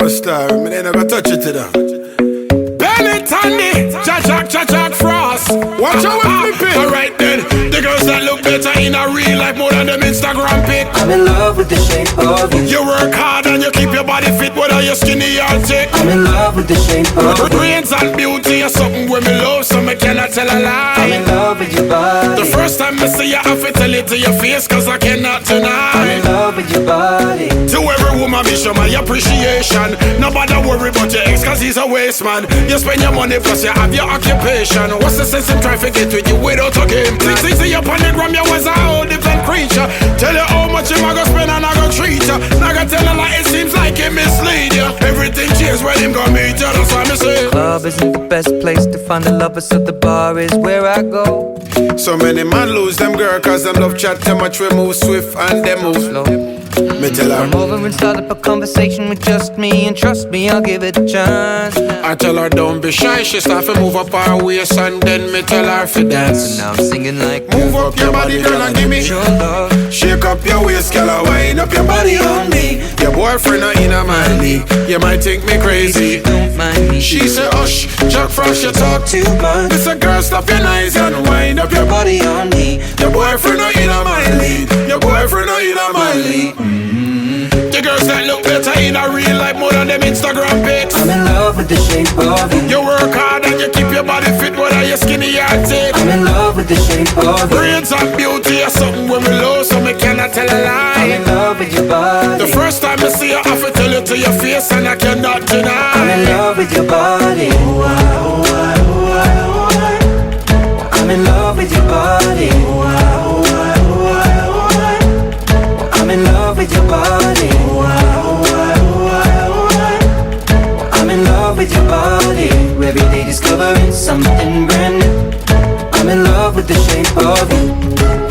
No star, I mean, they never touch it to them. Beniton, cha-chak, frost. Watch out with me, alright then, the girls that look better in a real life more than them Instagram pic. I'm in love with the shape of you. You work hard and you keep your body fit, whether you're skinny or thick. I'm in love with the shape of you. Brains and beauty is something where me love, so me cannot tell a lie. I'm in love with your body. The first time I see you, I have to tell it to your face, cause I cannot deny. I'm in love with your body. To every woman, me show my appreciation. Nobody worry about your ex, cause he's a waste man. You spend your money plus you have your occupation. What's the sense in trying to get with you without a game? See up on the gram, you was a whole different creature. Tell you how much you go spend and I go treat you. Now I tell you like it seems like it mislead you. Everything changes when him gon' meet you, that's what me say. Club isn't the best place to find a lover, so the bar is where I go. So many man lose them girl, cause them love chat too much. We move swift and them move slow. Me tell her come over and start up a conversation with just me, and trust me, I'll give it a chance. I tell her don't be shy, she start to move up her waist, and then me tell her to dance. So now I'm singing like, move up your body girl and give me your love. Shake up your waist, girl, and wind up your body on me. Your boyfriend not in my league, you might think me crazy. Don't mind me. She say hush, Jack Frost, you talk too much. This a girl, stop your eyes and wind up your body on me. Your boyfriend not in my league, your boyfriend not in my league. The girls that look better in a real life more than them Instagram pics. I'm in love with the shape of you. You work hard and you keep your body fit, whether you're skinny or thick. I'm in love with the shape of you. Brains and beauty is something where me love, so me cannot tell a lie. I'm in love with your body. The first time I see you, I have to tell it to your face, and I cannot deny. I'm in love with your body. I'm in love with your body. I'm in love with your body. I'm in love with your body. Every day discovering something brand new. I'm in love with the shape of you.